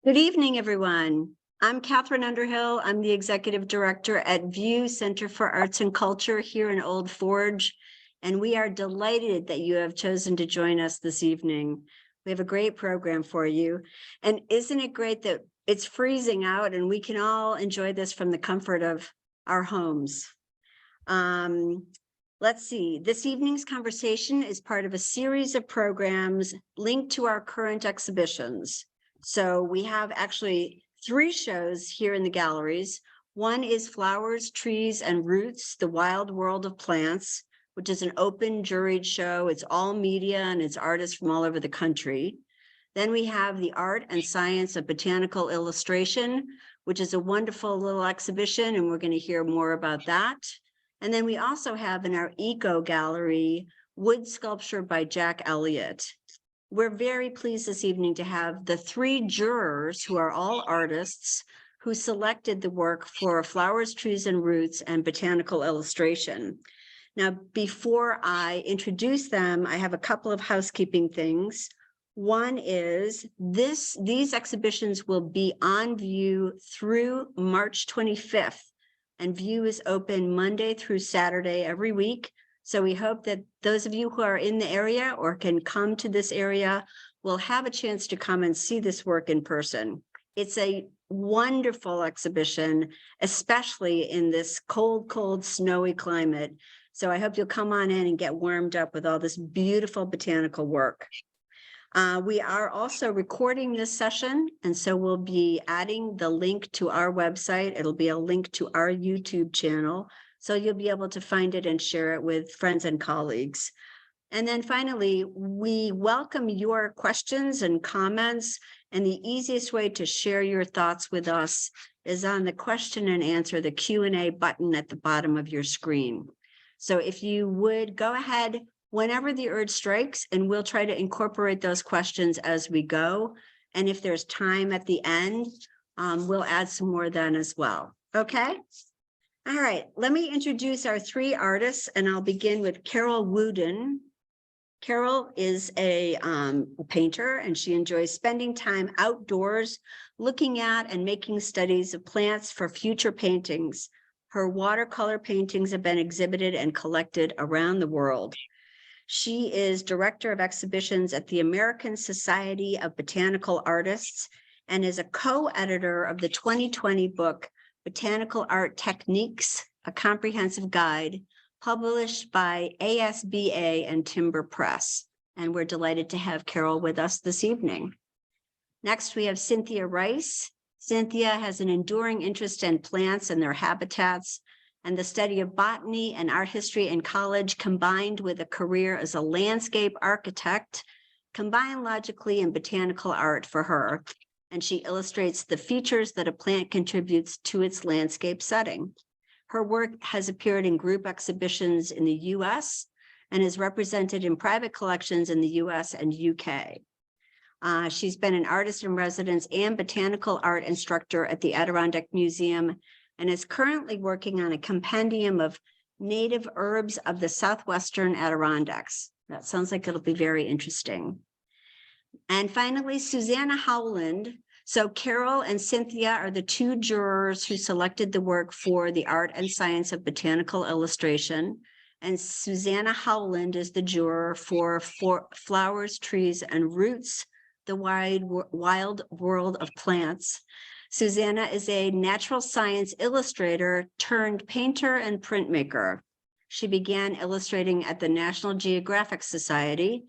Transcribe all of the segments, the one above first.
Good evening, everyone. I'm Catherine Underhill. I'm the Executive Director at View Center for Arts and Culture here in Old Forge, and we are delighted that you have chosen to join us this evening. We have a great program for you. And isn't it great that it's freezing out and we can all enjoy this from the comfort of our homes? Let's see, this evening's conversation is part of a series of programs linked to our current exhibitions. So we have actually 3 shows here in the galleries. One is Flowers, Trees, and Roots, The Wild World of Plants, which is an open juried show. It's all media and it's artists from all over the country. Then we have The Art and Science of Botanical Illustration, which is a wonderful little exhibition, and we're going to hear more about that. And then we also have in our Eco Gallery, Wood Sculpture by Jack Elliott. We're very pleased this evening to have the 3 jurors who are all artists who selected the work for Flowers, Trees, and Roots and Botanical Illustration. Now, before I introduce them, I have a couple of housekeeping things. One is these exhibitions will be on View through March 25th, and View is open Monday through Saturday every week. So we hope that those of you who are in the area or can come to this area will have a chance to come and see this work in person. It's a wonderful exhibition, especially in this cold, snowy climate. So I hope you'll come on in and get warmed up with all this beautiful botanical work. We are also recording this session, and so we'll be adding the link to our website. It'll be a link to our YouTube channel. So you'll be able to find it and share it with friends and colleagues. And then finally, we welcome your questions and comments. And the easiest way to share your thoughts with us is on the question and answer, the Q&A button at the bottom of your screen. So if you would go ahead whenever the urge strikes, and we'll try to incorporate those questions as we go. And if there's time at the end, we'll add some more then as well. Okay? All right, let me introduce our 3 artists, and I'll begin with Carol Woodin. Carol is a painter, and she enjoys spending time outdoors, looking at and making studies of plants for future paintings. Her watercolor paintings have been exhibited and collected around the world. She is director of exhibitions at the American Society of Botanical Artists and is a co-editor of the 2020 book, Botanical Art Techniques, a Comprehensive Guide, published by ASBA and Timber Press. And we're delighted to have Carol with us this evening. Next, we have Cynthia Rice. Cynthia has an enduring interest in plants and their habitats, and the study of botany and art history in college, combined with a career as a landscape architect, combine logically in botanical art for her. And she illustrates the features that a plant contributes to its landscape setting. Her work has appeared in group exhibitions in the US and is represented in private collections in the US and UK. She's been an artist in residence and botanical art instructor at the Adirondack Museum and is currently working on a compendium of native herbs of the Southwestern Adirondacks. That sounds like it'll be very interesting. And finally, Susanah Howland. So Carol and Cynthia are the 2 jurors who selected the work for The Art and Science of Botanical Illustration. And Susanah Howland is the juror for Flowers, Trees, and Roots, The Wild World of Plants. Susanah is a natural science illustrator turned painter and printmaker. She began illustrating at the National Geographic Society,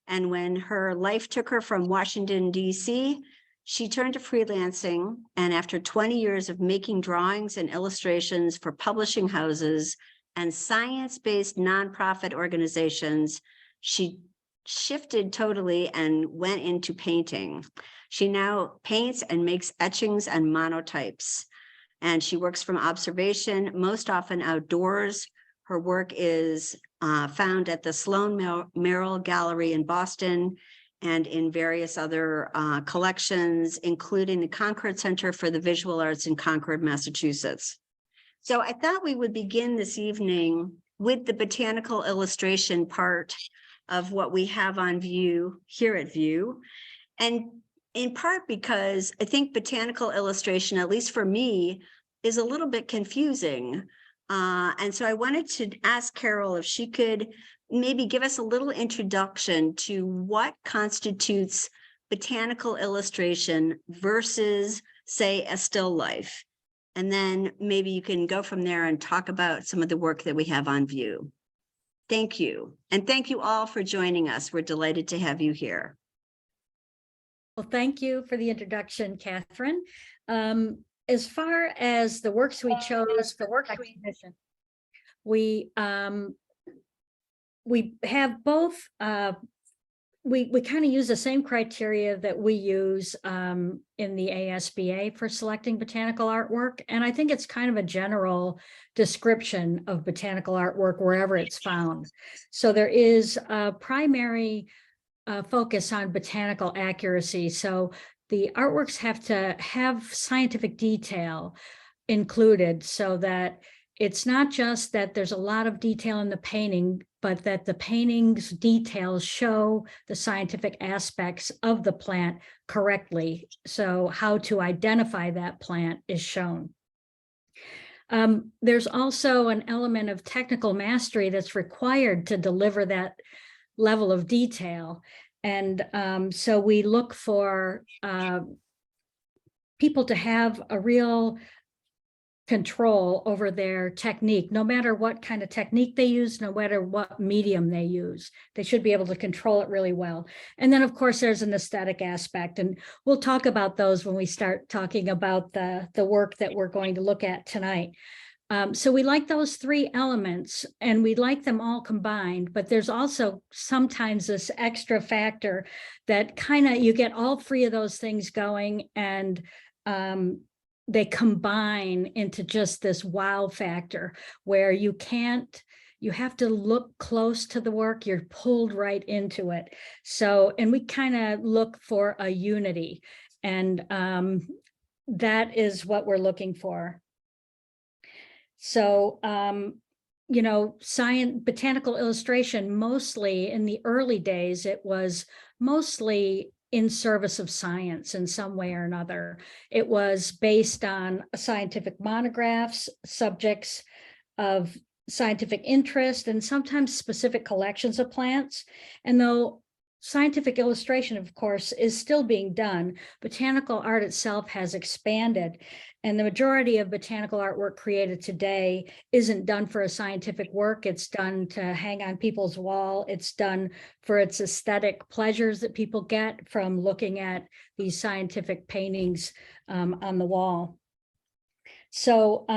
and when her life took her from Washington, D.C., she turned to freelancing, and after 20 years of making drawings and illustrations for publishing houses and science-based nonprofit organizations, she shifted totally and went into painting. She now paints and makes etchings and monotypes, and she works from observation, most often outdoors. Her work is found at the Sloan Merrill Gallery in Boston and in various other collections, including the Concord Center for the Visual Arts in Concord, Massachusetts. So I thought we would begin this evening with the botanical illustration part of what we have on view here at View. And in part because I think botanical illustration, at least for me, is a little bit confusing. And so I wanted to ask Carol if she could maybe give us a little introduction to what constitutes botanical illustration versus, say, a still life. And then maybe you can go from there and talk about some of the work that we have on view. Thank you. And thank you all for joining us. We're delighted to have you here. Well, thank you for the introduction, Catherine. As far as the works we chose for work exhibition, we have both. We kind of use the same criteria that we use in the ASBA for selecting botanical artwork, and I think it's kind of a general description of botanical artwork wherever it's found. So there is a primary focus on botanical accuracy. So the artworks have to have scientific detail included, so that it's not just that there's a lot of detail in the painting, but that the painting's details show the scientific aspects of the plant correctly. So how to identify that plant is shown. There's also an element of technical mastery that's required to deliver that level of detail. And so we look for people to have a real control over their technique, no matter what kind of technique they use, no matter what medium they use. They should be able to control it really well. And then, of course, there's an aesthetic aspect, and we'll talk about those when we start talking about the work that we're going to look at tonight. So we like those three elements, and we like them all combined, but there's also sometimes this extra factor that kind of, you get all three of those things going, and they combine into just this wow factor where you have to look close to the work, you're pulled right into it. So, and we kind of look for a unity, and that is what we're looking for. So, you know, botanical illustration, mostly in the early days, it was mostly in service of science in some way or another. It was based on scientific monographs, subjects of scientific interest, and sometimes specific collections of plants. And though scientific illustration, of course, is still being done, botanical art itself has expanded. And the majority of botanical artwork created today isn't done for a scientific work. It's done to hang on people's wall. It's done for its aesthetic pleasures that people get from looking at these scientific paintings on the wall. So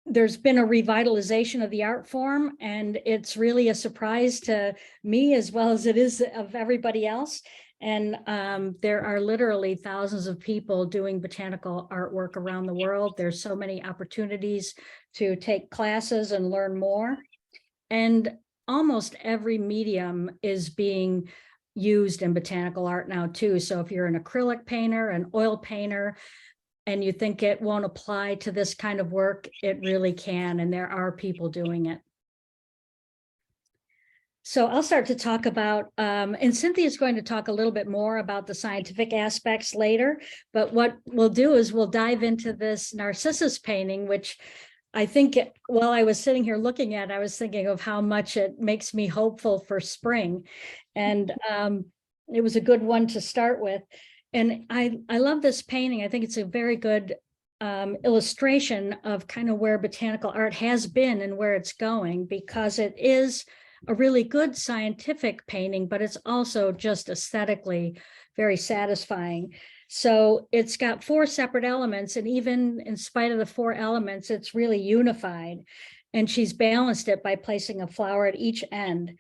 there's been a revitalization of the art form, and it's really a surprise to me as well as it is of everybody else. And there are literally thousands of people doing botanical artwork around the world. There's so many opportunities to take classes and learn more. And almost every medium is being used in botanical art now too. So if you're an acrylic painter, an oil painter, and you think it won't apply to this kind of work, it really can, and there are people doing it. So I'll start to talk about, and Cynthia is going to talk a little bit more about the scientific aspects later, but what we'll do is we'll dive into this Narcissus painting, which I think while I was sitting here looking at it, I was thinking of how much it makes me hopeful for spring. And it was a good one to start with. And I love this painting. I think it's a very good illustration of kind of where botanical art has been and where it's going, because it is a really good scientific painting, but it's also just aesthetically very satisfying. So it's got four separate elements, and even in spite of the four elements, it's really unified. And she's balanced it by placing a flower at each end.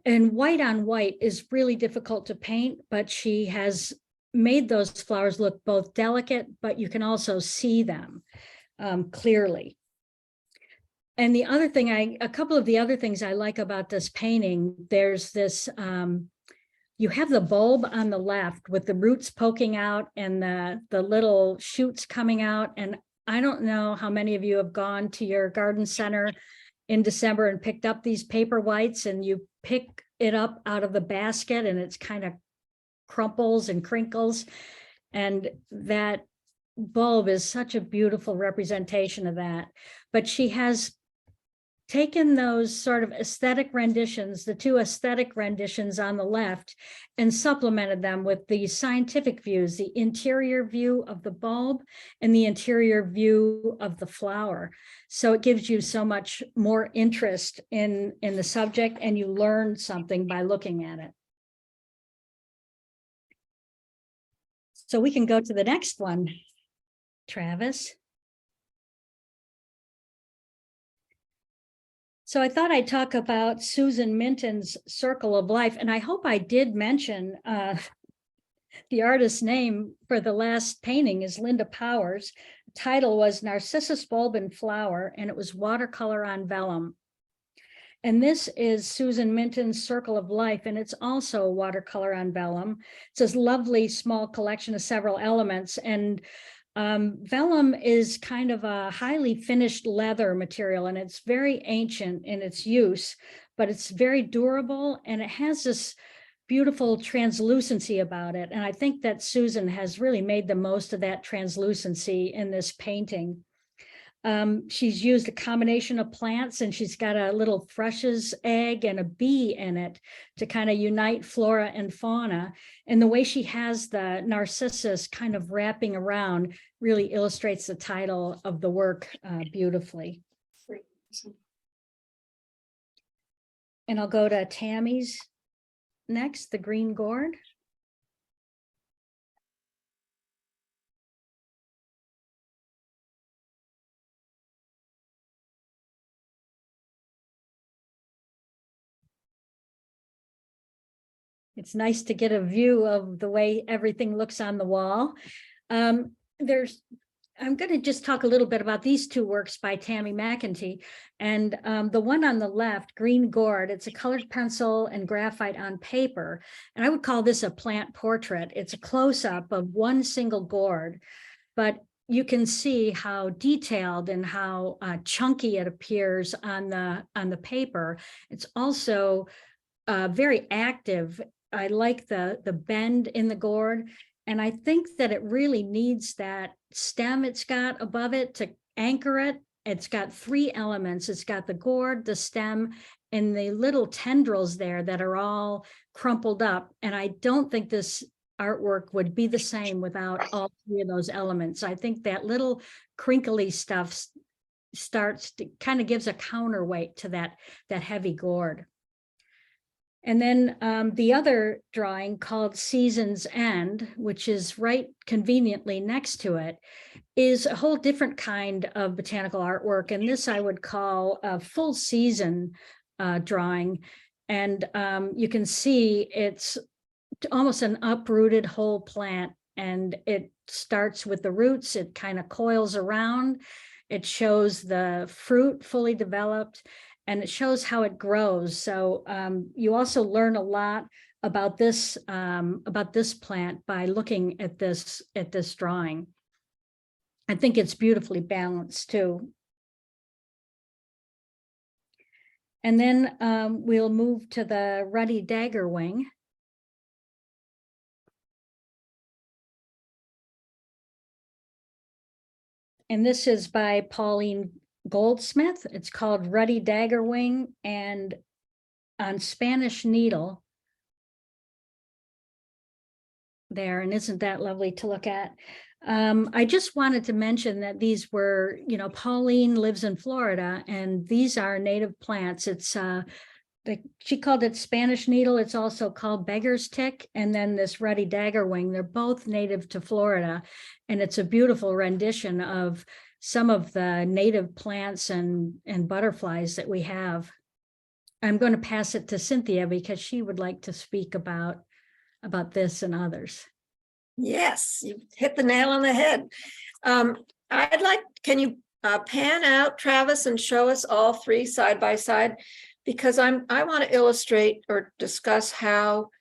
And white on white is really difficult to paint, but she has made those flowers look both delicate, but you can also see them clearly. And the other thing, a couple of the other things I like about this painting, there's this, you have the bulb on the left with the roots poking out and the little shoots coming out. And I don't know how many of you have gone to your garden center in December and picked up these paper whites, and you pick it up out of the basket and it's kind of crumples and crinkles. And that bulb is such a beautiful representation of that. But she has taken those sort of aesthetic renditions, the two aesthetic renditions on the left, and supplemented them with the scientific views, the interior view of the bulb and the interior view of the flower. So it gives you so much more interest in the subject, and you learn something by looking at it. So we can go to the next one, Travis. So I thought I'd talk about Susan Minton's Circle of Life, and I hope I did mention the artist's name for the last painting is Linda Powers. The title was Narcissus Bulb and Flower, and it was watercolor on vellum. And this is Susan Minton's Circle of Life, and it's also watercolor on vellum. It's this lovely small collection of several elements, and vellum is kind of a highly finished leather material, and it's very ancient in its use, but it's very durable, and it has this beautiful translucency about it. And I think that Susan has really made the most of that translucency in this painting. She's used a combination of plants, and she's got a little thrush's egg and a bee in it to kind of unite flora and fauna. And the way she has the narcissus kind of wrapping around really illustrates the title of the work beautifully. And I'll go to Tammy's next, the green gourd. It's nice to get a view of the way everything looks on the wall. I'm going to just talk a little bit about these two works by Tammy McEntee. And the one on the left, Green Gourd, it's a colored pencil and graphite on paper. And I would call this a plant portrait. It's a close-up of one single gourd, but you can see how detailed and how chunky it appears on the paper. It's also very active. I like the bend in the gourd, and I think that it really needs that stem it's got above it to anchor it. It's got three elements. It's got the gourd, the stem, and the little tendrils there that are all crumpled up. And I don't think this artwork would be the same without all three of those elements. I think that little crinkly stuff starts to kind of gives a counterweight to that heavy gourd. And then the other drawing called Season's End, which is right conveniently next to it, is a whole different kind of botanical artwork. And this I would call a full season drawing. And you can see it's almost an uprooted whole plant. And it starts with the roots, it kind of coils around. It shows the fruit fully developed, and it shows how it grows. So you also learn a lot about this plant by looking at this drawing. I think it's beautifully balanced too. And then we'll move to the ruddy dagger wing. And this is by Pauline Goldsmith. It's called Ruddy Dagger Wing, and on Spanish needle there. And isn't that lovely to look at? I just wanted to mention that these were, Pauline lives in Florida, and these are native plants. It's she called it Spanish needle. It's also called beggar's tick. And then this ruddy dagger wing, they're both native to Florida. And it's a beautiful rendition of some of the native plants and butterflies that we have. I'm going to pass it to Cynthia because she would like to speak about this and others. Yes, you hit the nail on the head. Can you pan out, Travis, and show us all three side by side? Because I want to illustrate or discuss how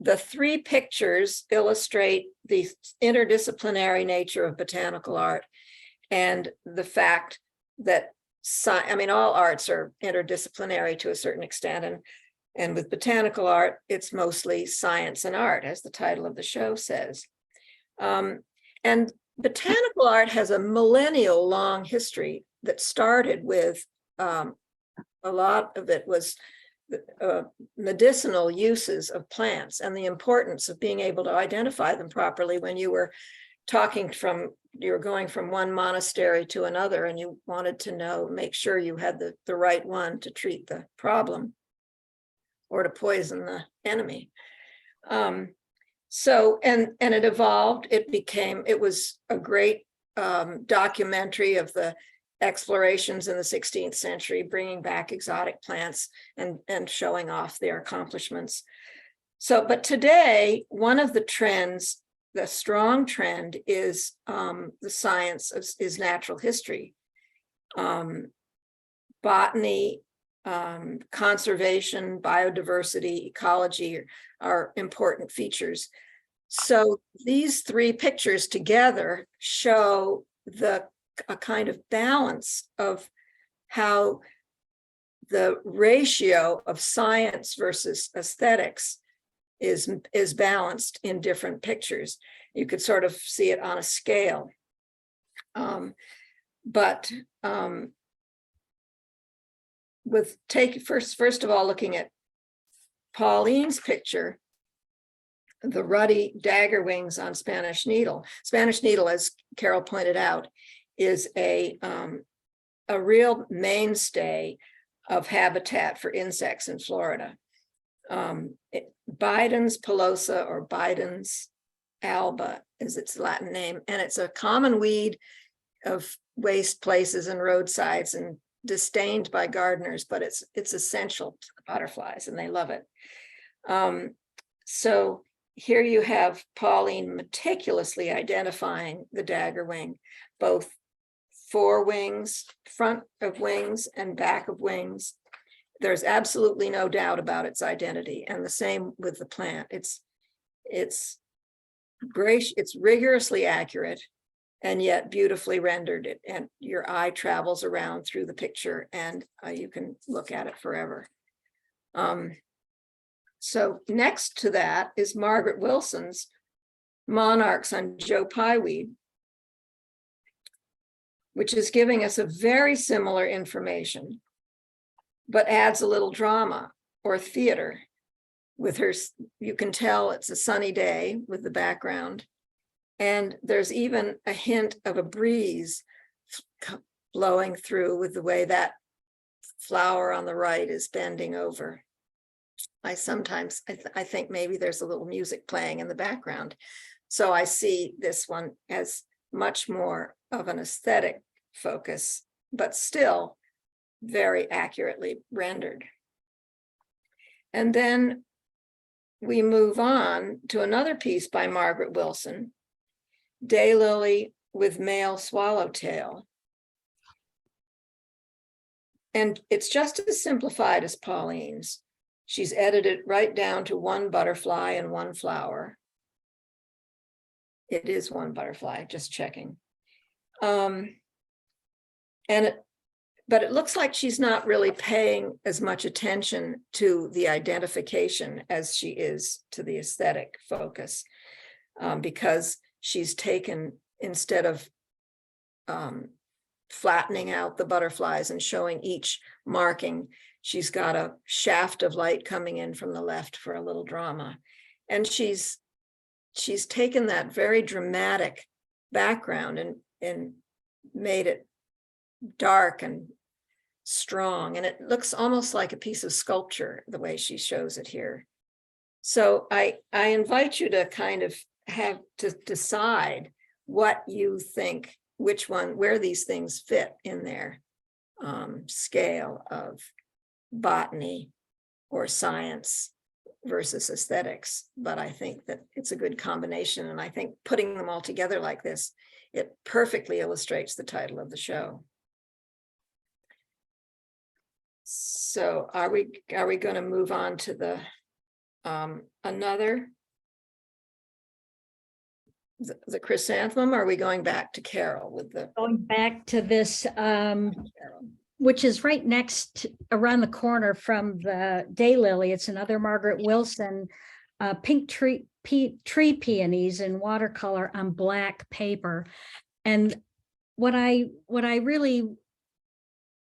the three pictures illustrate the interdisciplinary nature of botanical art, and the fact that all arts are interdisciplinary to a certain extent, and And with botanical art, it's mostly science and art, as the title of the show says. And botanical art has a millennial long history that started with a lot of it was medicinal uses of plants and the importance of being able to identify them properly when you were you were going from one monastery to another and you wanted to make sure you had the right one to treat the problem or to poison the enemy. So it evolved. It was a great documentary of the explorations in the 16th century, bringing back exotic plants and showing off their accomplishments. So, but today, one of the trends, the strong trend is the science is natural history. Botany, conservation, biodiversity, ecology are important features. So these three pictures together show a kind of balance of how the ratio of science versus aesthetics is balanced in different pictures. You could sort of see it on a scale. First of all, looking at Pauline's picture, the ruddy dagger wings on Spanish needle. Spanish needle, as Carol pointed out, is a real mainstay of habitat for insects in Florida. Bidens pilosa, or Bidens alba is its Latin name, and it's a common weed of waste places and roadsides and disdained by gardeners, but it's essential to the butterflies and they love it. So here you have Pauline meticulously identifying the dagger wing, both fore wings, front of wings, and back of wings. There's absolutely no doubt about its identity, and the same with the plant. It's rigorously accurate and yet beautifully rendered, and your eye travels around through the picture and you can look at it forever. So next to that is Margaret Wilson's Monarchs on Joe Pyeweed, which is giving us a very similar information, but adds a little drama or theater with her. You can tell it's a sunny day with the background. And there's even a hint of a breeze blowing through with the way that flower on the right is bending over. I think maybe there's a little music playing in the background. So I see this one as much more of an aesthetic focus, but still very accurately rendered. And then we move on to another piece by Margaret Wilson, Daylily with Male Swallowtail. And it's just as simplified as Pauline's. She's edited right down to one butterfly and one flower. It is one butterfly, just checking. But it looks like she's not really paying as much attention to the identification as she is to the aesthetic focus, because she's taken, instead of flattening out the butterflies and showing each marking, she's got a shaft of light coming in from the left for a little drama. And she's taken that very dramatic background and made it dark and strong. And it looks almost like a piece of sculpture, the way she shows it here. So I invite you to kind of have to decide what you think, where these things fit in their scale of botany or science versus aesthetics. But I think that it's a good combination. And I think putting them all together like this, it perfectly illustrates the title of the show. So are we going to move on to the the chrysanthemum, or are we going back to Carol with the Going back to this, Carol. which is right around the corner from the daylily. It's another Margaret Wilson pink tree peonies in watercolor on black paper. And what I really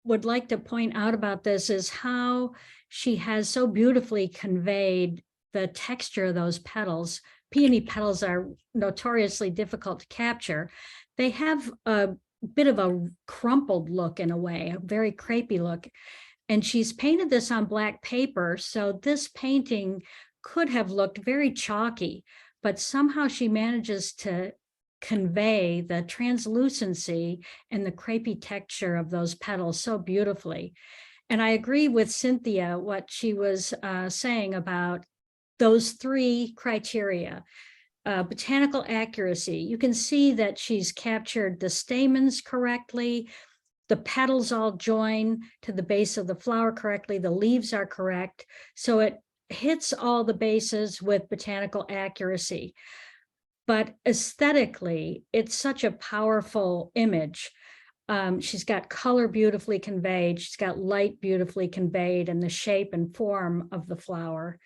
would like to point out about this is how she has so beautifully conveyed the texture of those petals. Peony petals are notoriously difficult to capture. They have a bit of a crumpled look in a way, a very crepey look. And she's painted this on black paper. So this painting could have looked very chalky, but somehow she manages to convey the translucency and the crepey texture of those petals so beautifully. And I agree with Cynthia, what she was saying about those three criteria. Botanical accuracy. You can see that she's captured the stamens correctly. The petals all join to the base of the flower correctly. The leaves are correct. So it hits all the bases with botanical accuracy. But aesthetically, it's such a powerful image. She's got color beautifully conveyed. She's got light beautifully conveyed in the shape and form of the flower.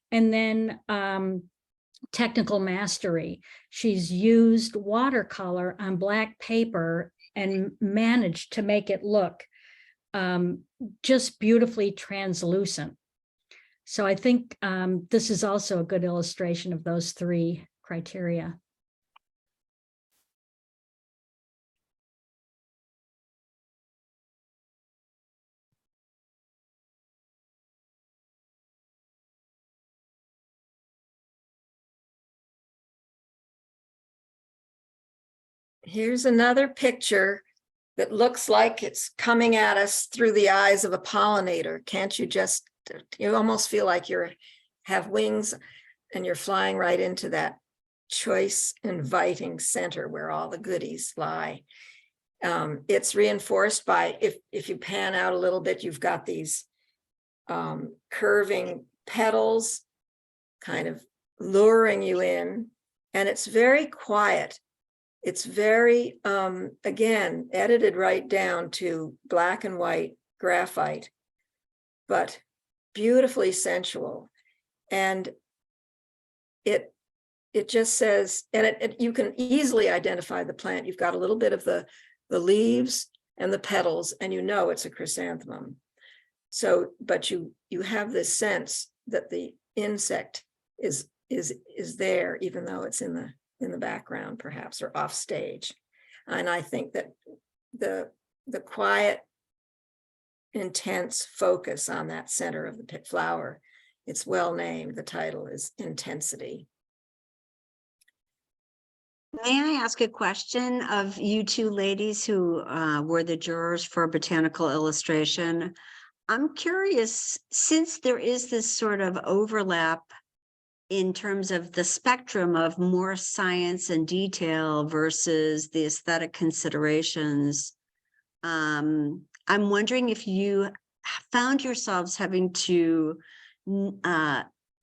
And then technical mastery. She's used watercolor on black paper and managed to make it look just beautifully translucent. So I think this is also a good illustration of those three criteria. Here's another picture that looks like it's coming at us through the eyes of a pollinator. Can't you just, you almost feel like you have wings and you're flying right into that choice, inviting center where all the goodies lie. It's reinforced by, if you pan out a little bit, you've got these curving petals kind of luring you in, and it's very quiet. It's very, again, edited right down to black and white graphite, but beautifully sensual. And it just says, and you can easily identify the plant. You've got a little bit of the leaves and the petals, and you know it's a chrysanthemum. So, but you have this sense that the insect is there, even though it's in the background, perhaps, or off stage. And I think that the quiet, intense focus on that center of the flower, it's well named. The title is Intensity. May I ask a question of you two ladies who were the jurors for Botanical Illustration? I'm curious, since there is this sort of overlap in terms of the spectrum of more science and detail versus the aesthetic considerations, I'm wondering if you found yourselves having to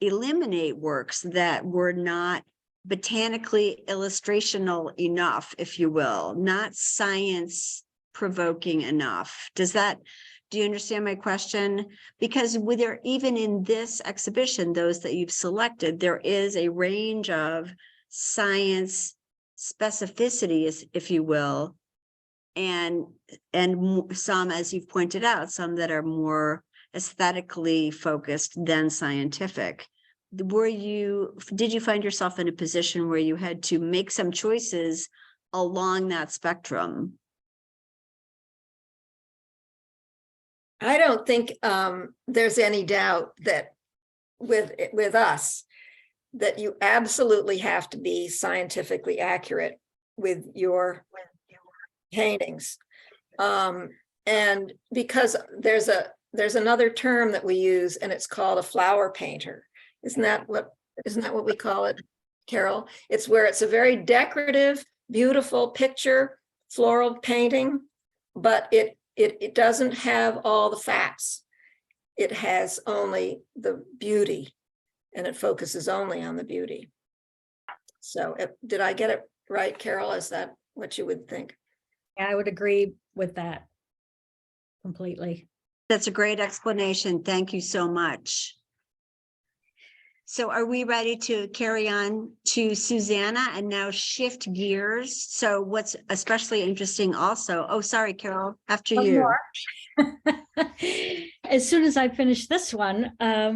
eliminate works that were not botanically illustrational enough, if you will, not science provoking enough. Do you understand my question? Because even in this exhibition, those that you've selected, there is a range of science specificity, if you will, and some, as you've pointed out, some that are more aesthetically focused than scientific. Did you find yourself in a position where you had to make some choices along that spectrum? I don't think there's any doubt that with us, that you absolutely have to be scientifically accurate with your paintings. And because there's another term that we use, and it's called a flower painter. Isn't that what we call it, Carol? It's where it's a very decorative, beautiful picture, floral painting, but it doesn't have all the facts. It has only the beauty, and it focuses only on the beauty. So did I get it right, Carol? Is that what you would think? Yeah, I would agree with that. completely. That's a great explanation. Thank you so much. So are we ready to carry on to Susanna and now shift gears? So what's especially interesting also, oh, sorry, Carol, after One you. more. As soon as I finish this one,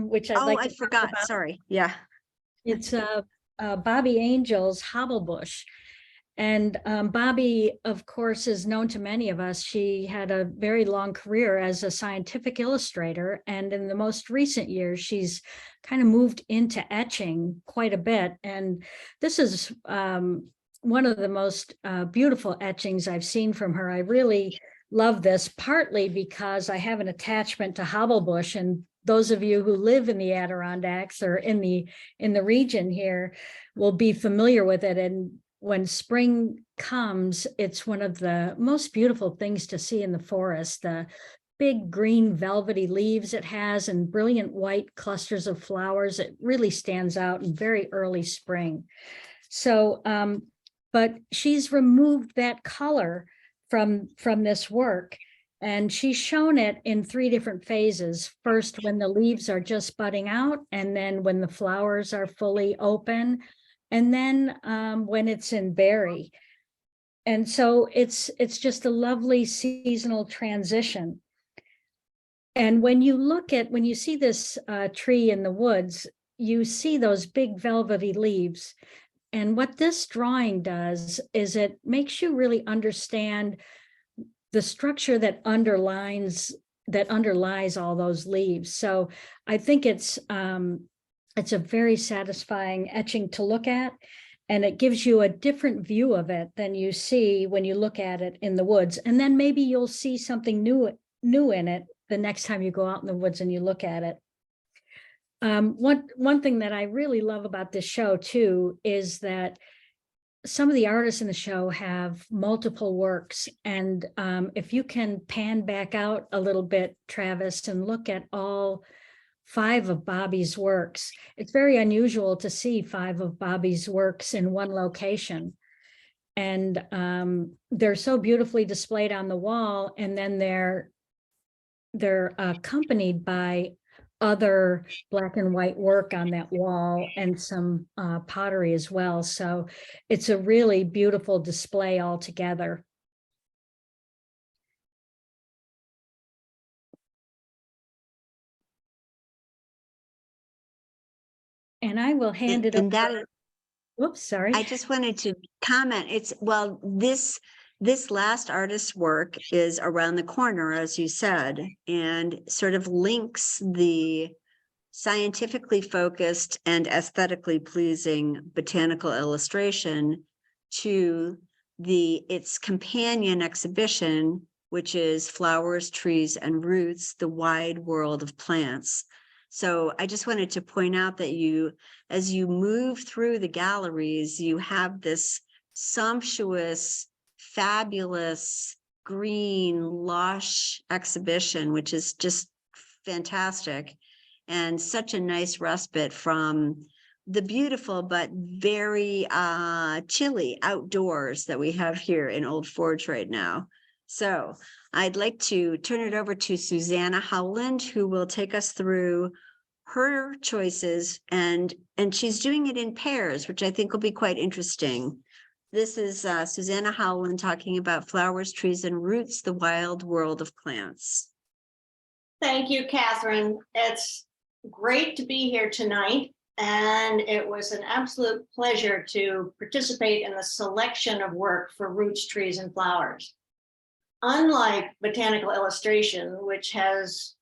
which I'd Oh, like I to talk forgot. about, Sorry. Yeah. it's Bobby Angel's Hobblebush. And Bobby, of course, is known to many of us. She had a very long career as a scientific illustrator. And in the most recent years, she's kind of moved into etching quite a bit. And this is one of the most beautiful etchings I've seen from her. I really love this, partly because I have an attachment to Hobblebush, and those of you who live in the Adirondacks or in the region here will be familiar with it. And when spring comes, it's one of the most beautiful things to see in the forest. The big green velvety leaves it has and brilliant white clusters of flowers. It really stands out in very early spring. So, but she's removed that color from this work, and she's shown it in 3 different phases. First, when the leaves are just budding out, and then when the flowers are fully open, and then when it's in berry. And so it's just a lovely seasonal transition. And when you see this tree in the woods, you see those big velvety leaves. And what this drawing does is it makes you really understand the structure that underlies all those leaves. So I think it's a very satisfying etching to look at, and it gives you a different view of it than you see when you look at it in the woods. And then maybe you'll see something new in it the next time you go out in the woods and you look at it. One thing that I really love about this show too is that some of the artists in the show have multiple works. And if you can pan back out a little bit, Travis, and look at all 5 of Bobby's works, it's very unusual to see 5 of Bobby's works in one location. And they're so beautifully displayed on the wall, and then they're accompanied by other black and white work on that wall and some pottery as well. So it's a really beautiful display altogether. And I will hand it over. Whoops, sorry. I just wanted to comment. This last artist's work is around the corner, as you said, and sort of links the scientifically focused and aesthetically pleasing botanical illustration to its companion exhibition, which is Flowers, Trees, and Roots, the Wide World of Plants. So I just wanted to point out that as you move through the galleries, you have this sumptuous, fabulous, green, lush exhibition, which is just fantastic and such a nice respite from the beautiful but very chilly outdoors that we have here in Old Forge right now. So I'd like to turn it over to Susanah Howland, who will take us through her choices, and she's doing it in pairs, which I think will be quite interesting. This is Susanah Howland talking about Flowers, Trees, and Roots, the Wild World of Plants. Thank you, Catherine. It's great to be here tonight, and it was an absolute pleasure to participate in the selection of work for Roots, Trees, and Flowers. Unlike botanical illustration, which has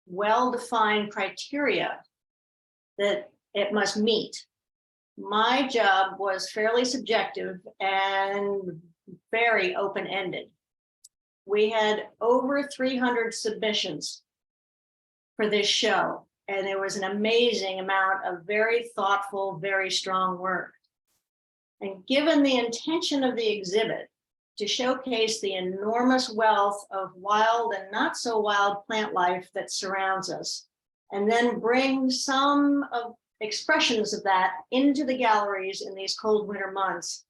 well-defined criteria that it must meet, my job was fairly subjective and very open-ended. We had over 300 submissions for this show, and there was an amazing amount of very thoughtful, very strong work. And given the intention of the exhibit to showcase the enormous wealth of wild and not so wild plant life that surrounds us, and then bring some of expressions of that into the galleries in these cold winter months,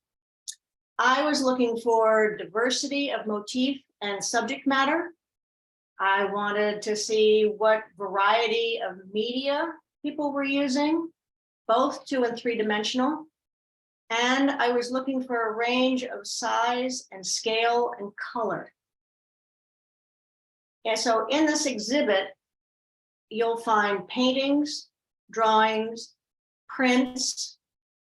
I was looking for diversity of motif and subject matter, I wanted to see what variety of media people were using, both 2 and 3 dimensional. And I was looking for a range of size and scale and color. And so in this exhibit, you'll find paintings, drawings, prints,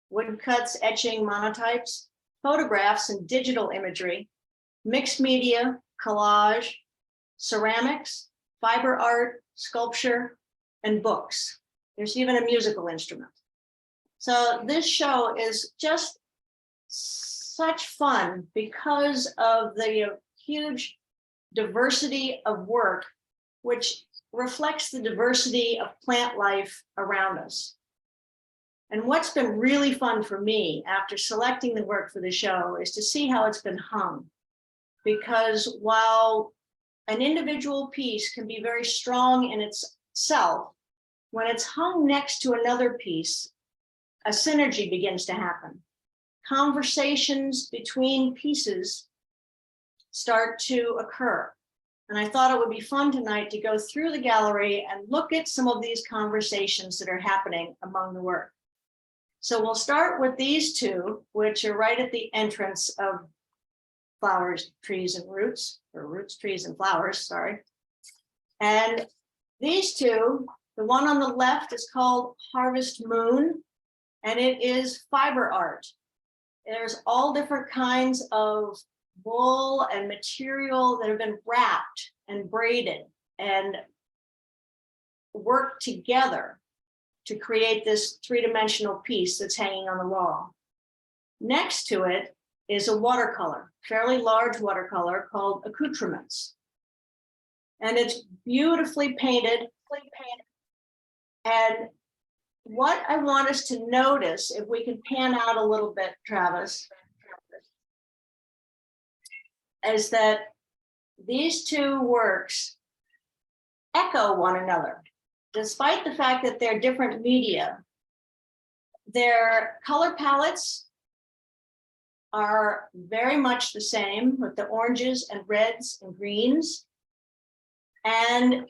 woodcuts, etching, monotypes, photographs and digital imagery, mixed media, collage, ceramics, fiber art, sculpture, and books. There's even a musical instrument. So this show is just such fun because of the huge diversity of work, which reflects the diversity of plant life around us. And what's been really fun for me after selecting the work for the show is to see how it's been hung. Because while an individual piece can be very strong in itself, when it's hung next to another piece, a synergy begins to happen. Conversations between pieces start to occur. And I thought it would be fun tonight to go through the gallery and look at some of these conversations that are happening among the work. So we'll start with these two, which are right at the entrance of flowers, trees, and roots, or roots, trees, and flowers, sorry. And these two, the one on the left is called Harvest Moon, and it is fiber art. There's all different kinds of wool and material that have been wrapped and braided and worked together to create this 3-dimensional piece that's hanging on the wall. Next to it is a watercolor, fairly large watercolor called Accoutrements. And it's beautifully painted. And what I want us to notice, if we can pan out a little bit, Travis, is that these two works echo one another. Despite the fact that they're different media, their color palettes are very much the same, with the oranges and reds and greens. And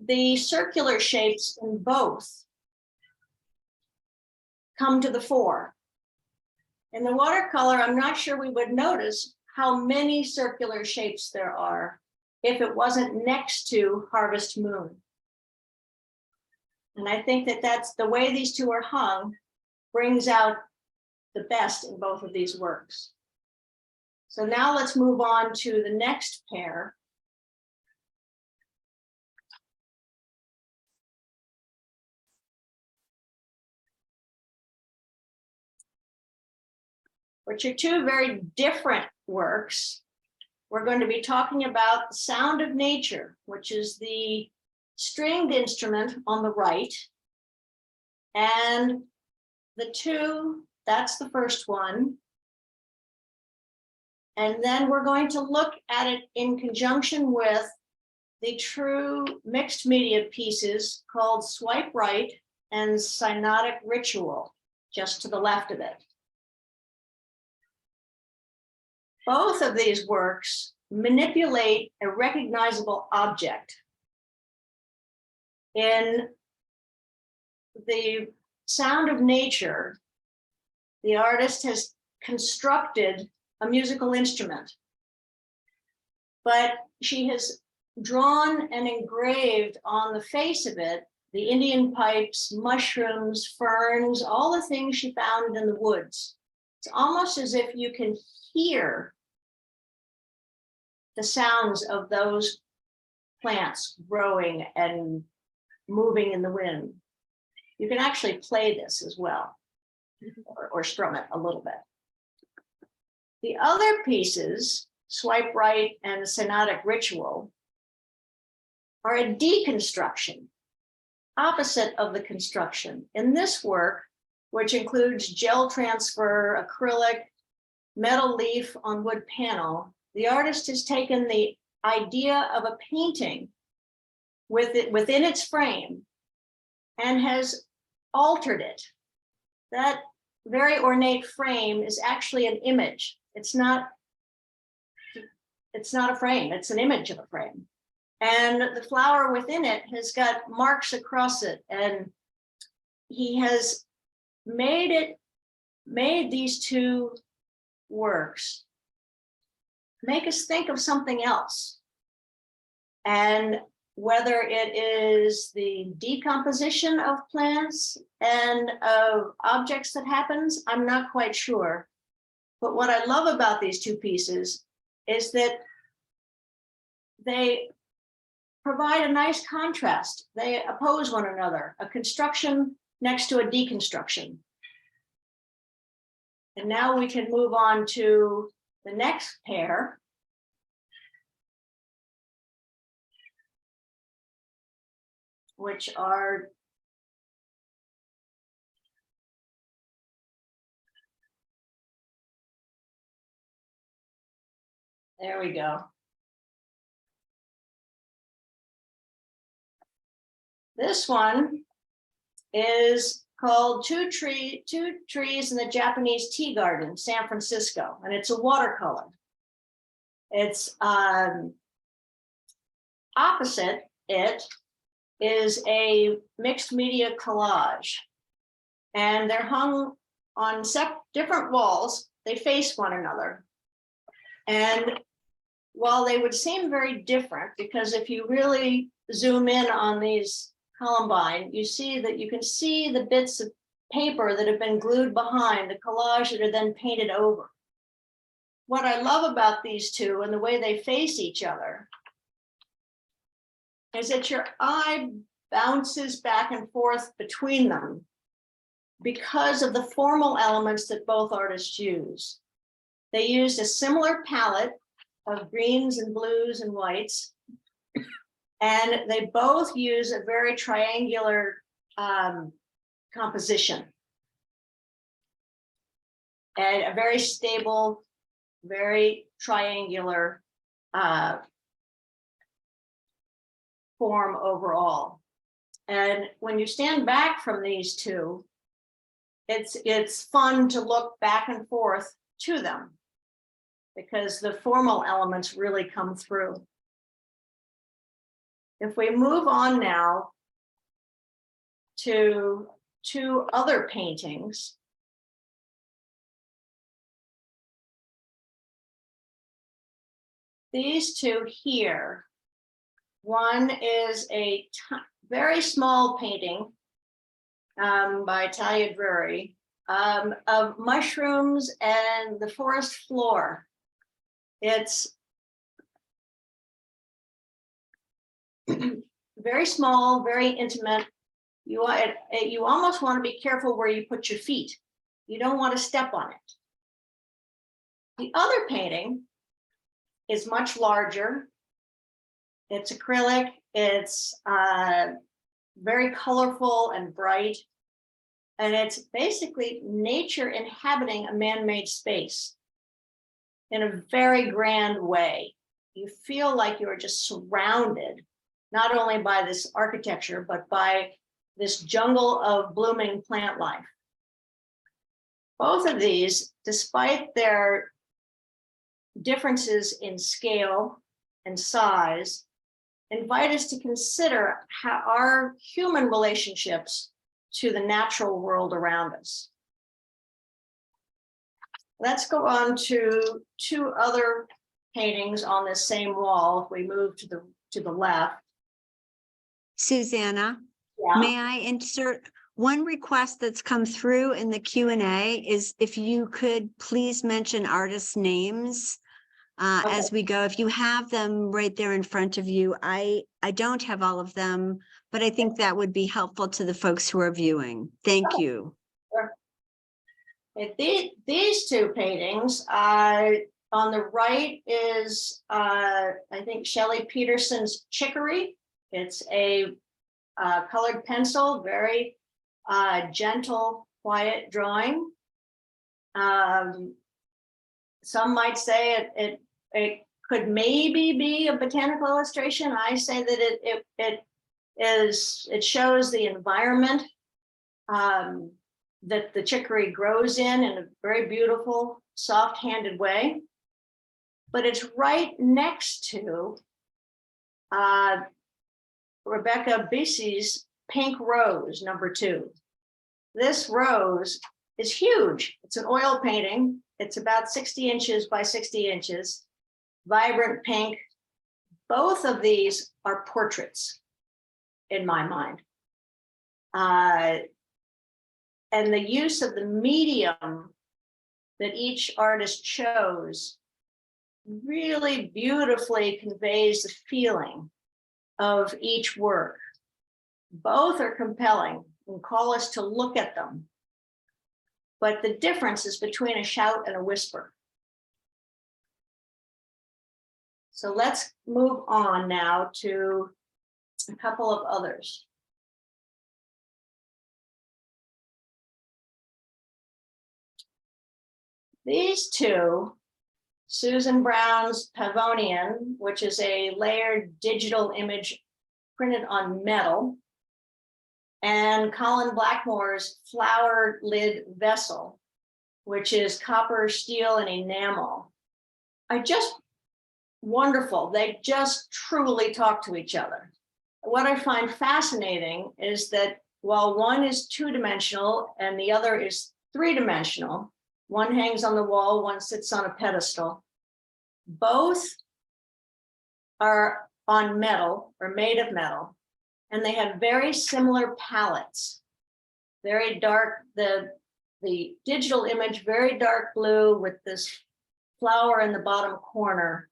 the circular shapes in both come to the fore. In the watercolor, I'm not sure we would notice how many circular shapes there are if it wasn't next to Harvest Moon. And I think that that's the way these two are hung, brings out the best in both of these works. So now let's move on to the next pair. Which are two very different works. We're going to be talking about The Sound of Nature, which is the stringed instrument on the right. And the two, that's the first one. And then we're going to look at it in conjunction with the true mixed media pieces called Swipe Right and Cyanotic Ritual, just to the left of it. Both of these works manipulate a recognizable object. In The Sound of Nature, the artist has constructed a musical instrument, but she has drawn and engraved on the face of it the Indian pipes, mushrooms, ferns, all the things she found in the woods. It's almost as if you can hear the sounds of those plants growing and moving in the wind. You can actually play this as well, or strum it a little bit. The other pieces, Swipe Right and the Cyanotic Ritual, are a deconstruction, opposite of the construction. In this work, which includes gel transfer, acrylic, metal leaf on wood panel, the artist has taken the idea of a painting with it within its frame and has altered it. That very ornate frame is actually an image. It's not a frame, it's an image of a frame. And the flower within it has got marks across it. And he has made these two works make us think of something else. And whether it is the decomposition of plants and of objects that happens, I'm not quite sure. But what I love about these two pieces is that they provide a nice contrast. They oppose one another, a construction next to a deconstruction. And now we can move on to the next pair. Which are there we go. This one is called Two Trees in the Japanese Tea Garden, San Francisco, and it's a watercolor. It's opposite it is a mixed media collage, and they're hung on different walls. They face one another. And while they would seem very different, because if you really zoom in on these columbine, you see that you can see the bits of paper that have been glued behind the collage that are then painted over. What I love about these two and the way they face each other is that your eye bounces back and forth between them because of the formal elements that both artists use. They used a similar palette of greens and blues and whites, and they both use a very triangular composition and a very stable, very triangular form overall. And when you stand back from these two, it's fun to look back and forth to them because the formal elements really come through. If we move on now to two other paintings. These two here, one is a very small painting by Talia Drury of mushrooms and the forest floor. It's very small, very intimate. You almost want to be careful where you put your feet. You don't want to step on it. The other painting is much larger. It's acrylic. It's very colorful and bright. And it's basically nature inhabiting a man-made space in a very grand way. You feel like you're just surrounded, not only by this architecture, but by this jungle of blooming plant life. Both of these, despite their differences in scale and size, invite us to consider how our human relationships to the natural world around us. Let's go on to two other paintings on this same wall. If we move to the left. Susanna, Yeah. may I insert one request that's come through in the Q&A is if you could please mention artists' names as we go. If you have them right there in front of you, I don't have all of them, but I think that would be helpful to the folks who are viewing. Thank you. Sure. These two paintings, on the right is, I think, Shelley Peterson's Chicory. It's a colored pencil, very gentle, quiet drawing. Some might say it could maybe be a botanical illustration. I say that it shows the environment that the chicory grows in a very beautiful, soft-handed way. But it's right next to Rebecca Bissie's Pink Rose, #2. This rose is huge. It's an oil painting. It's about 60 inches by 60 inches, vibrant pink. Both of these are portraits in my mind. And the use of the medium that each artist chose really beautifully conveys the feeling of each work. Both are compelling and call us to look at them. But the difference is between a shout and a whisper. So let's move on now to a couple of others. These two, Susan Brown's Pavonian, which is a layered digital image printed on metal, and Colin Blackmore's Flower Lid Vessel, which is copper, steel, and enamel, are just wonderful. They just truly talk to each other. What I find fascinating is that while one is 2-dimensional and the other is 3-dimensional, one hangs on the wall, one sits on a pedestal, both are on metal or made of metal, and they have very similar palettes. Very dark, the digital image, very dark blue with this flower in the bottom corner.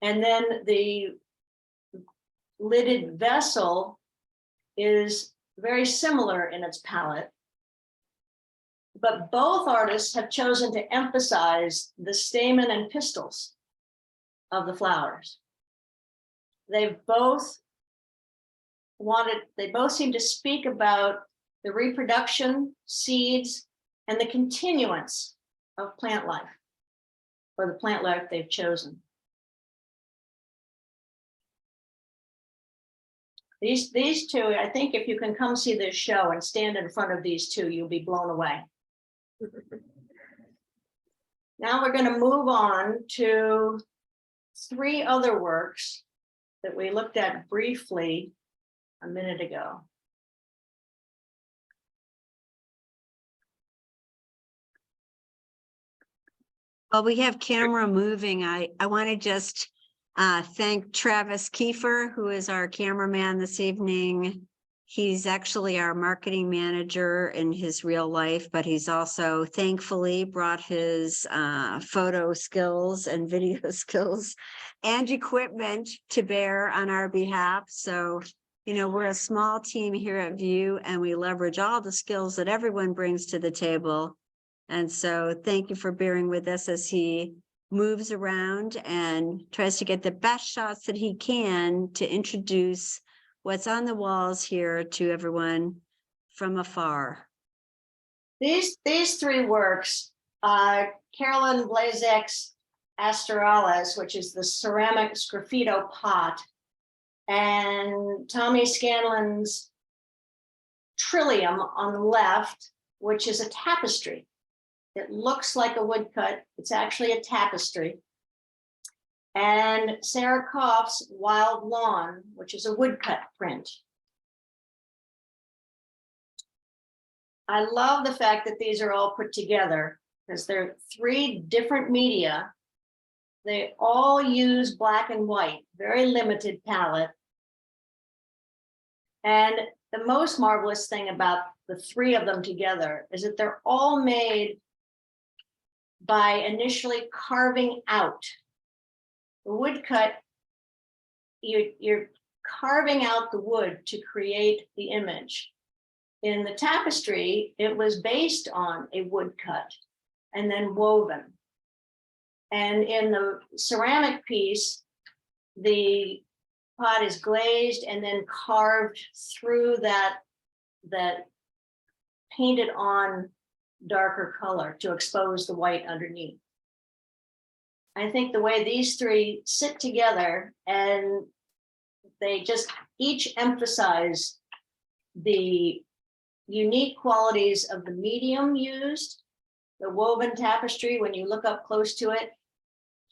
And then the lidded vessel is very similar in its palette. But both artists have chosen to emphasize the stamen and pistils of the flowers. They both seem to speak about the reproduction, seeds, and the continuance of plant life, or the plant life they've chosen. These two, I think if you can come see this show and stand in front of these two, you'll be blown away. Now we're going to move on to 3 other works that we looked at briefly a minute ago. While we have camera moving, I want to just thank Travis Kiefer, who is our cameraman this evening. He's actually our marketing manager in his real life, but he's also thankfully brought his photo skills and video skills and equipment to bear on our behalf. So, you know, we're a small team here at View, and we leverage all the skills that everyone brings to the table. And so thank you for bearing with us as he moves around and tries to get the best shots that he can to introduce what's on the walls here to everyone from afar. These 3 works, Carolyn Blazek's Astralis, which is the ceramic sgraffito pot, and Tommy Scanlon's Trillium on the left, which is a tapestry. It looks like a woodcut. It's actually a tapestry. And Sarah Koff's Wild Lawn, which is a woodcut print. I love the fact that these are all put together because they're 3 different media. They all use black and white, very limited palette. And the most marvelous thing about the 3 of them together is that they're all made by initially carving out. The woodcut, you're carving out the wood to create the image. In the tapestry, it was based on a woodcut and then woven. And in the ceramic piece, the pot is glazed and then carved through that painted on darker color to expose the white underneath. I think the way these 3 sit together, and they just each emphasize the unique qualities of the medium used. The woven tapestry, when you look up close to it,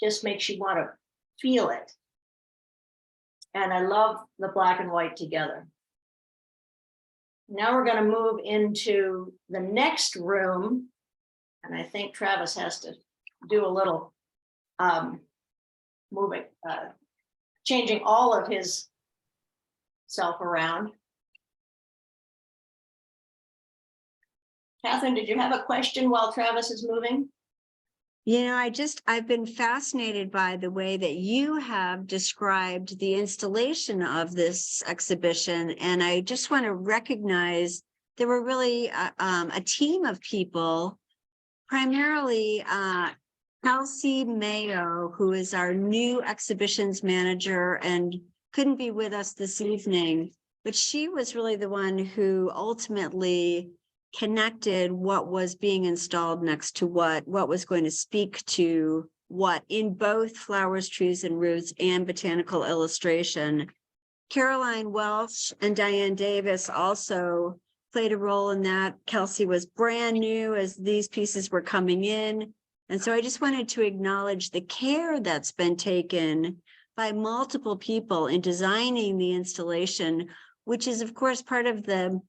just makes you want to feel it. And I love the black and white together. Now we're going to move into the next room. And I think Travis has to do a little moving, changing all of his self around. Catherine, did you have a question while Travis is moving? You know, I've been fascinated by the way that you have described the installation of this exhibition. And I just want to recognize there were really a team of people, primarily Kelsey Mayo, who is our new exhibitions manager and couldn't be with us this evening, but she was really the one who ultimately connected what was being installed next to what was going to speak to what in both Flowers, Trees, and Roots and Botanical Illustration. Caroline Welch and Diane Davis also played a role in that. Kelsey was brand new as these pieces were coming in. And so I just wanted to acknowledge the care that's been taken by multiple people in designing the installation, which is of course part of the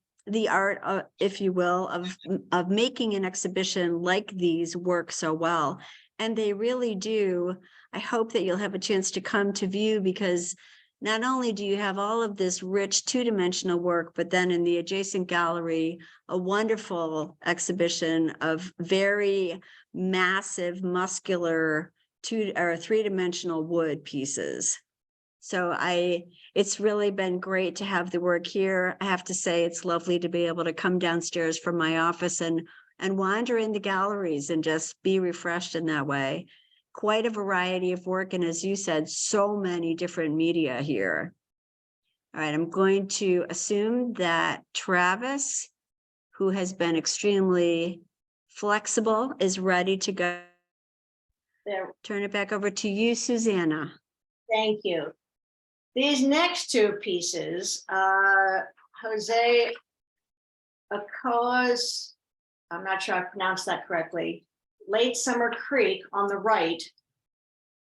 art, if you will, of making an exhibition like these work so well. And they really do. I hope that you'll have a chance to come to view, because not only do you have all of this rich two-dimensional work, but then in the adjacent gallery, a wonderful exhibition of very massive, muscular three-dimensional wood pieces. So it's really been great to have the work here. I have to say, it's lovely to be able to come downstairs from my office and wander in the galleries and just be refreshed in that way. Quite a variety of work. And as you said, so many different media here. All right, I'm going to assume that Travis, who has been extremely flexible, is ready to go. There. Turn it back over to you, Susanna. Thank you. These next two pieces, Jose Acoa's, I'm not sure I pronounced that correctly, Late Summer Creek on the right,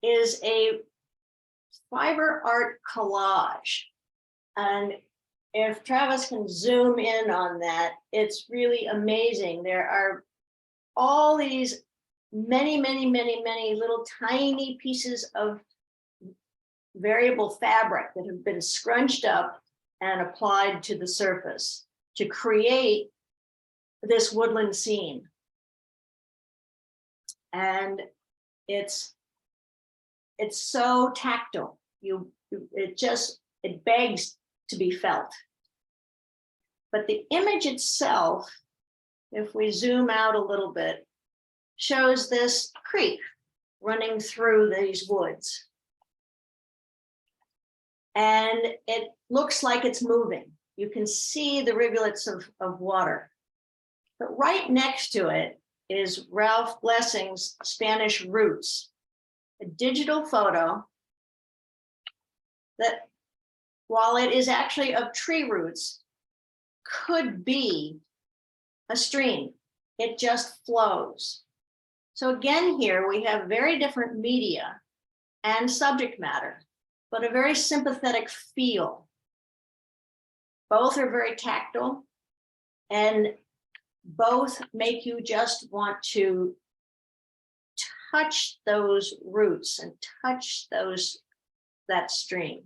is a fiber art collage. And if Travis can zoom in on that, it's really amazing. There are all these many little tiny pieces of variable fabric that have been scrunched up and applied to the surface to create this woodland scene. And it's so tactile. It begs to be felt. But the image itself, if we zoom out a little bit, shows this creek running through these woods. And it looks like it's moving. You can see the rivulets of water. But right next to it is Ralph Blessing's Spanish Roots, a digital photo that, while it is actually of tree roots, could be a stream. It just flows. So again, here we have very different media and subject matter, but a very sympathetic feel. Both are very tactile, and both make you just want to touch those roots and touch that stream.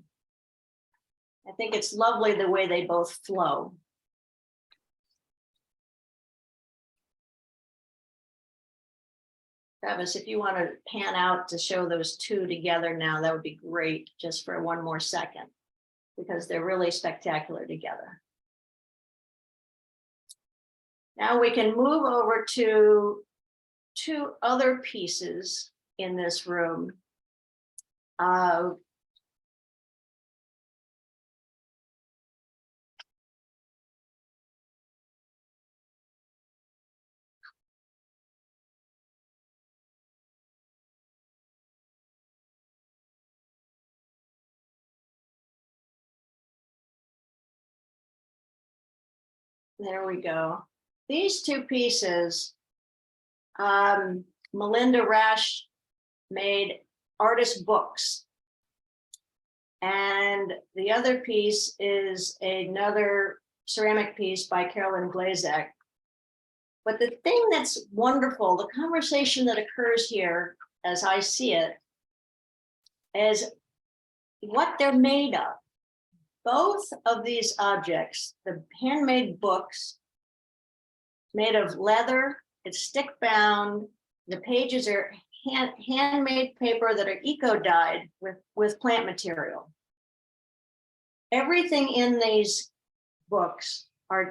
I think it's lovely the way they both flow. Travis, if you want to pan out to show those two together now, that would be great, just for one more second, because they're really spectacular together. Now we can move over to two other pieces in this room. There we go. These two pieces, Melinda Rash made artist books. And the other piece is another ceramic piece by Carolyn Glazek. But the thing that's wonderful, the conversation that occurs here, as I see it, is what they're made of. Both of these objects, the handmade books made of leather, it's stick bound, the pages are handmade paper that are eco-dyed with plant material. Everything in these books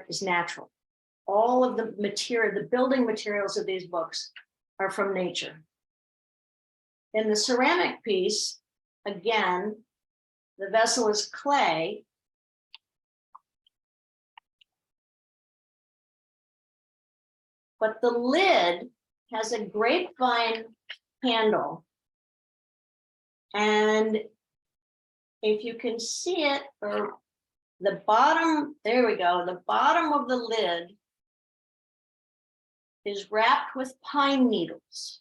is natural. All of the material, the building materials of these books are from nature. In the ceramic piece, again, the vessel is clay. But the lid has a grapevine handle. And if you can see it, or the bottom, there we go, the bottom of the lid is wrapped with pine needles.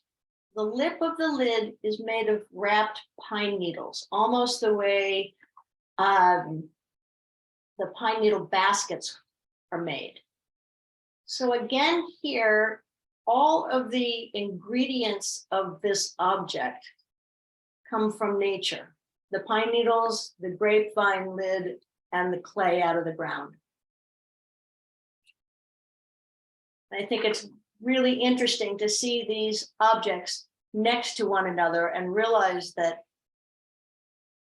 The lip of the lid is made of wrapped pine needles, almost the way the pine needle baskets are made. So again, here, all of the ingredients of this object come from nature. The pine needles, the grapevine lid, and the clay out of the ground. I think it's really interesting to see these objects next to one another and realize that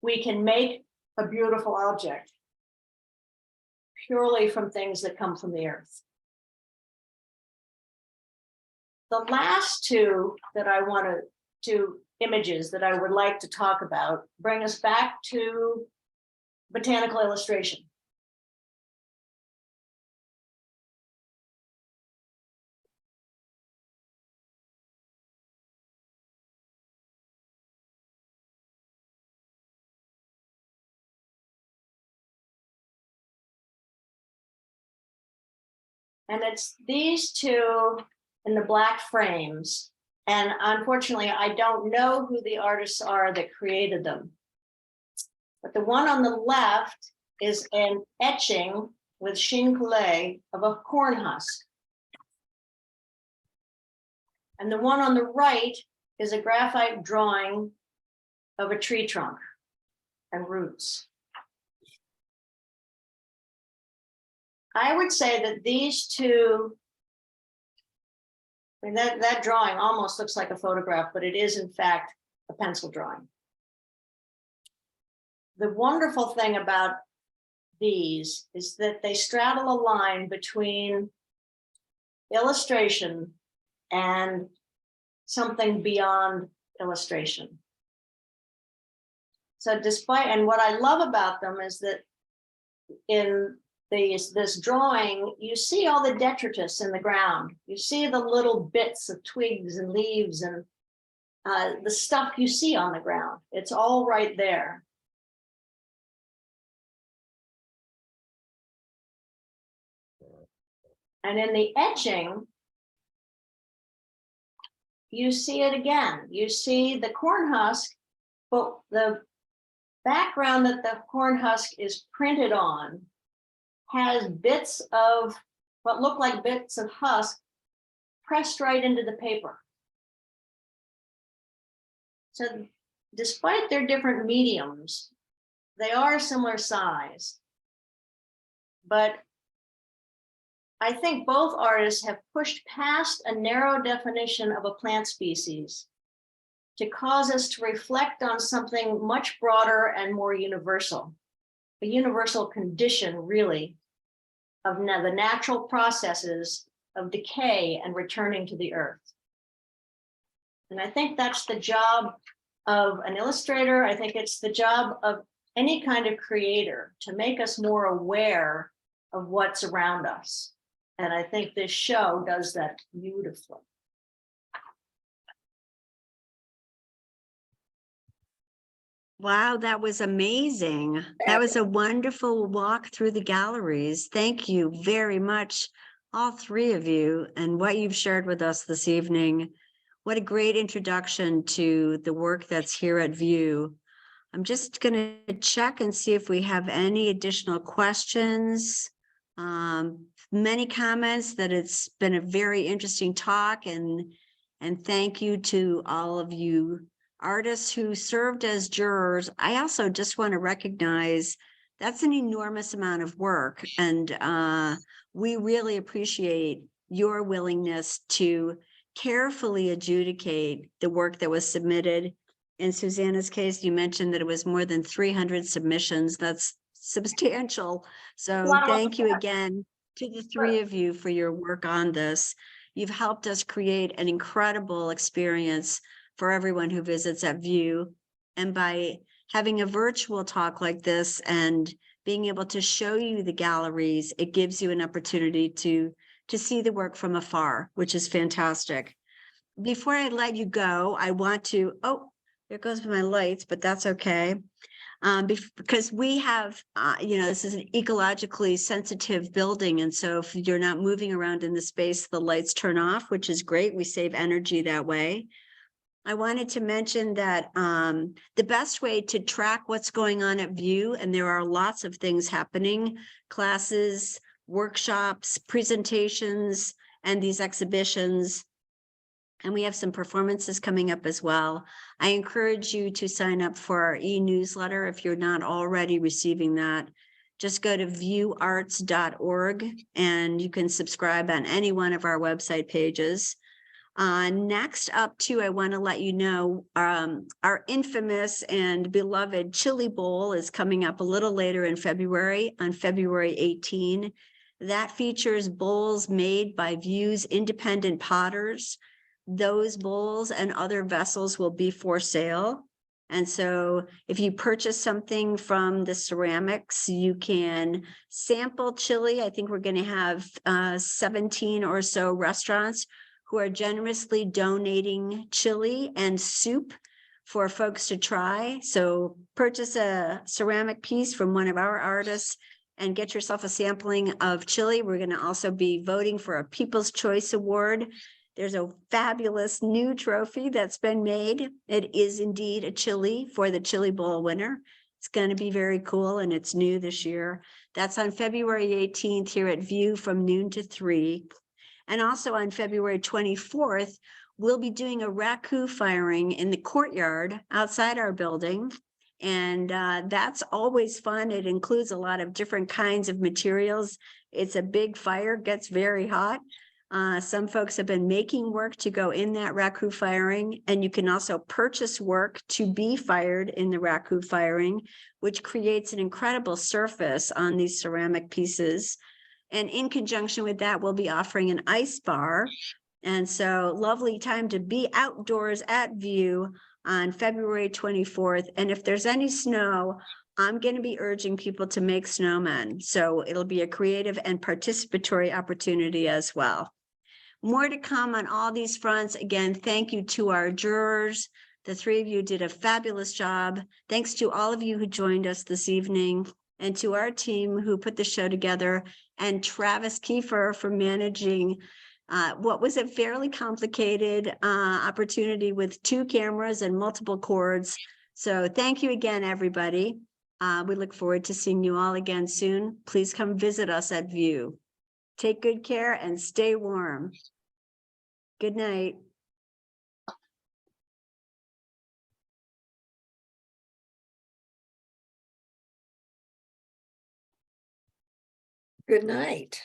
we can make a beautiful object purely from things that come from the earth. The last two that I want to images that I would like to talk about bring us back to botanical illustration. And it's these two in the black frames. And unfortunately, I don't know who the artists are that created them. But the one on the left is an etching with chine coulée of a corn husk. And the one on the right is a graphite drawing of a tree trunk and roots. I would say that these two, I mean, that drawing almost looks like a photograph, but it is in fact a pencil drawing. The wonderful thing about these is that they straddle a line between illustration and something beyond illustration. So despite, and what I love about them is that in this drawing, you see all the detritus in the ground. You see the little bits of twigs and leaves and the stuff you see on the ground. It's all right there. And in the etching, you see it again. You see the corn husk, but the background that the corn husk is printed on has bits of what look like bits of husk pressed right into the paper. So despite their different mediums, they are similar size. But I think both artists have pushed past a narrow definition of a plant species to cause us to reflect on something much broader and more universal. A universal condition, really, of the natural processes of decay and returning to the earth. And I think that's the job of an illustrator. I think it's the job of any kind of creator to make us more aware of what's around us. And I think this show does that beautifully. Wow, that was amazing. That was a wonderful walk through the galleries. Thank you very much, all three of you, and what you've shared with us this evening. What a great introduction to the work that's here at View. I'm just gonna check and see if we have any additional questions. Many comments that it's been a very interesting talk, and thank you to all of you artists who served as jurors. I also just want to recognize that's an enormous amount of work, and we really appreciate your willingness to carefully adjudicate the work that was submitted. In Susanah's case, you mentioned that it was more than 300 submissions. That's substantial. So Lot of thank you work. again to the three of you for your work on this. You've helped us create an incredible experience for everyone who visits at View. And by having a virtual talk like this and being able to show you the galleries, it gives you an opportunity to see the work from afar, which is fantastic. Before I let you go, I want to, oh, there goes my lights, but that's okay. Because we have, this is an ecologically sensitive building. And so if you're not moving around in the space, the lights turn off, which is great. We save energy that way. I wanted to mention that the best way to track what's going on at View, and there are lots of things happening, classes, workshops, presentations, and these exhibitions. And we have some performances coming up as well. I encourage you to sign up for our e-newsletter if you're not already receiving that. Just go to viewarts.org and you can subscribe on any one of our website pages. Next up too, I want to let you know our infamous and beloved Chili Bowl is coming up a little later in February, on February 18. That features bowls made by View's independent potters. Those bowls and other vessels will be for sale. And so if you purchase something from the ceramics, you can sample chili. I think we're going to have 17 or so restaurants who are generously donating chili and soup for folks to try. So purchase a ceramic piece from one of our artists and get yourself a sampling of chili. We're going to also be voting for a People's Choice Award. There's a fabulous new trophy that's been made. It is indeed a chili for the Chili Bowl winner. It's going to be very cool, and it's new this year. That's on February 18th here at View from noon to 3. And also on February 24th, we'll be doing a raku firing in the courtyard outside our building. And that's always fun. It includes a lot of different kinds of materials. It's a big fire, gets very hot. Some folks have been making work to go in that raku firing, and you can also purchase work to be fired in the raku firing, which creates an incredible surface on these ceramic pieces. And in conjunction with that, we'll be offering an ice bar. And so lovely time to be outdoors at View on February 24th. And if there's any snow, I'm going to be urging people to make snowmen. So it'll be a creative and participatory opportunity as well. More to come on all these fronts. Again, thank you to our jurors. The three of you did a fabulous job. Thanks to all of you who joined us this evening, and to our team who put the show together, and Travis Kiefer for managing what was a fairly complicated opportunity with 2 cameras and multiple cords. So thank you again, everybody. We look forward to seeing you all again soon. Please come visit us at View. Take good care and stay warm. Good night. Good night.